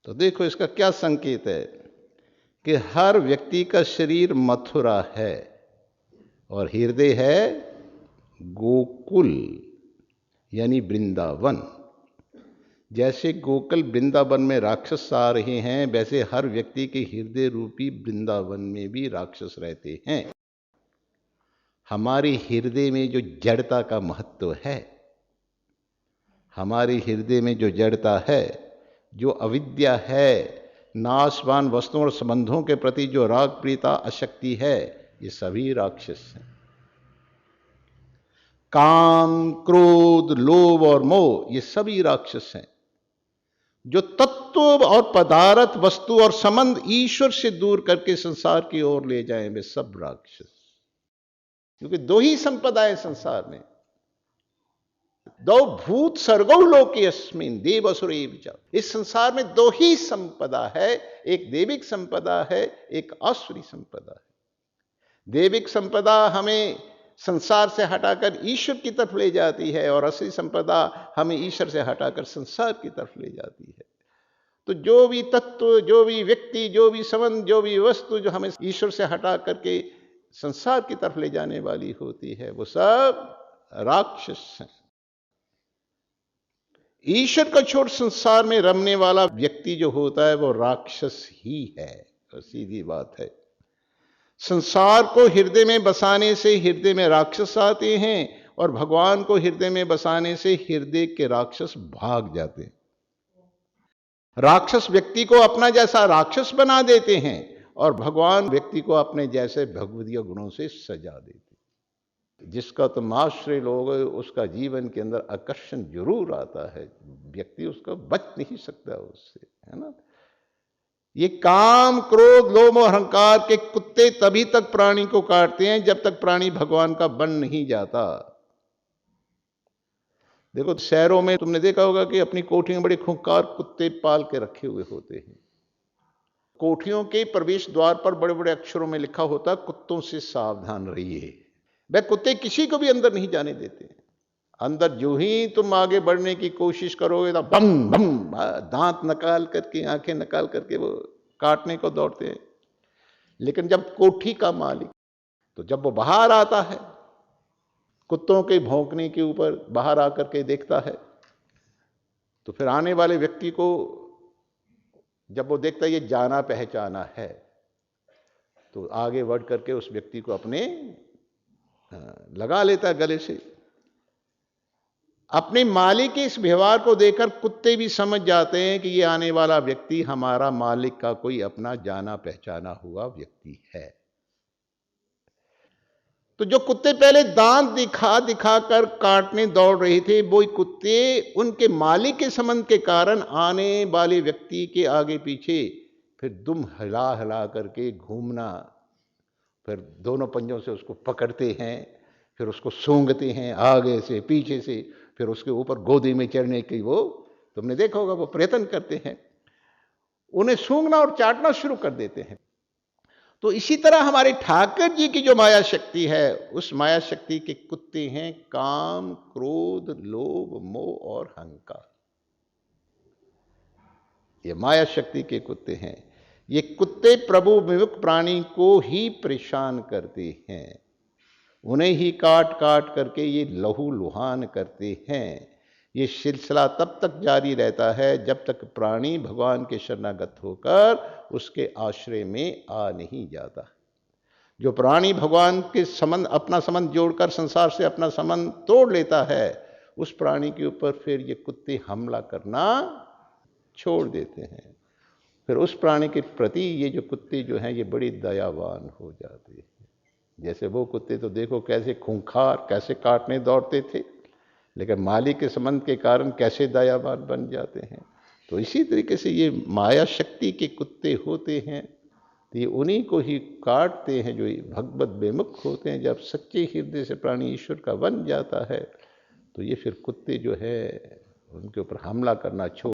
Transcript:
तो देखो इसका क्या संकेत है कि हर व्यक्ति का शरीर मथुरा है और हृदय है गोकुल यानी वृंदावन। जैसे गोकुल वृंदावन में राक्षस आ रहे हैं, वैसे हर व्यक्ति के हृदय रूपी वृंदावन में भी राक्षस रहते हैं। हमारे हृदय में जो जड़ता का महत्व है, हमारे हृदय में जो जड़ता है, जो अविद्या है, नाशवान वस्तुओं और संबंधों के प्रति जो राग प्रीता अशक्ति है, ये सभी राक्षस हैं। काम, क्रोध, लोभ और मोह ये सभी राक्षस हैं। जो तत्व और पदार्थ, वस्तु और संबंध ईश्वर से दूर करके संसार की ओर ले जाएं, वे सब राक्षस। क्योंकि दो ही संपदा है संसार में, दो भूत सर्गो लोके अस्मिन् देव असुर एव च। इस संसार में दो ही संपदा है, एक देविक संपदा है, एक आसुरी संपदा है। देविक संपदा हमें संसार से हटाकर ईश्वर की तरफ ले जाती है और असली संपदा हमें ईश्वर से हटाकर संसार की तरफ ले जाती है। तो जो भी तत्व, जो भी व्यक्ति, जो भी संबंध, जो भी वस्तु जो हमें ईश्वर से हटा करके संसार की तरफ ले जाने वाली होती है, वो सब राक्षस हैं। ईश्वर का छोड़ संसार में रमने वाला व्यक्ति जो होता है वो राक्षस ही है। तो सीधी बात है। संसार को हृदय में बसाने से हृदय में राक्षस आते हैं और भगवान को हृदय में बसाने से हृदय के राक्षस भाग जाते हैं। राक्षस व्यक्ति को अपना जैसा राक्षस बना देते हैं और भगवान व्यक्ति को अपने जैसे भगवदीय गुणों से सजा देते हैं। जिसका तुम आश्रय लोगे उसका जीवन के अंदर आकर्षण जरूर आता है, व्यक्ति उसका बच नहीं सकता उससे, है ना। ये काम, क्रोध, लोभ और अहंकार के कुत्ते तभी तक प्राणी को काटते हैं जब तक प्राणी भगवान का बन नहीं जाता। देखो शहरों में तुमने देखा होगा कि अपनी कोठियों में बड़े खूंखार कुत्ते पाल के रखे हुए होते हैं। कोठियों के प्रवेश द्वार पर बड़े बड़े अक्षरों में लिखा होता है, कुत्तों से सावधान रहिए। वह कुत्ते किसी को भी अंदर नहीं जाने देते। अंदर जो ही तुम आगे बढ़ने की कोशिश करोगे तो बम बम दांत निकाल करके, आंखें निकाल करके वो काटने को दौड़ते हैं। लेकिन जब कोठी का मालिक, तो जब वो बाहर आता है, कुत्तों के भौंकने के ऊपर बाहर आकर के देखता है, तो फिर आने वाले व्यक्ति को जब वो देखता है ये जाना पहचाना है, तो आगे बढ़ करके उस व्यक्ति को अपने लगा लेता है गले से। अपने मालिक के इस व्यवहार को देखकर कुत्ते भी समझ जाते हैं कि ये आने वाला व्यक्ति हमारा मालिक का कोई अपना जाना पहचाना हुआ व्यक्ति है। तो जो कुत्ते पहले दांत दिखा दिखा कर काटने दौड़ रहे थे, वो कुत्ते उनके मालिक के संबंध के कारण आने वाले व्यक्ति के आगे पीछे फिर दुम हिला हिला करके घूमना, फिर दोनों पंजों से उसको पकड़ते हैं, फिर उसको सूंघते हैं आगे से पीछे से, फिर उसके ऊपर गोदी में चढ़ने की वो तुमने देखा होगा वो प्रयत्न करते हैं, उन्हें सूंघना और चाटना शुरू कर देते हैं। तो इसी तरह हमारे ठाकर जी की जो माया शक्ति है, उस माया शक्ति के कुत्ते हैं काम, क्रोध, लोभ, मोह और अहंकार। ये माया शक्ति के कुत्ते हैं। ये कुत्ते प्रभु विमुख प्राणी को ही परेशान करते हैं, उन्हें ही काट काट करके ये लहू लुहान करते हैं। ये सिलसिला तब तक जारी रहता है जब तक प्राणी भगवान के शरणागत होकर उसके आश्रय में आ नहीं जाता। जो प्राणी भगवान के संबंध, अपना संबंध जोड़कर संसार से अपना संबंध तोड़ लेता है, उस प्राणी के ऊपर फिर ये कुत्ते हमला करना छोड़ देते हैं। फिर उस प्राणी के प्रति ये जो कुत्ते जो हैं ये बड़ी दयावान हो जाते हैं। जैसे वो कुत्ते तो देखो कैसे खूंखार, कैसे काटने दौड़ते थे, लेकिन मालिक के संबंध के कारण कैसे दयावान बन जाते हैं। तो इसी तरीके से ये माया शक्ति के कुत्ते होते हैं, तो ये उन्हीं को ही काटते हैं जो भगवत विमुख होते हैं। जब सच्चे हृदय से प्राणी ईश्वर का बन जाता है, तो ये फिर कुत्ते जो है उनके ऊपर हमला करना छोड़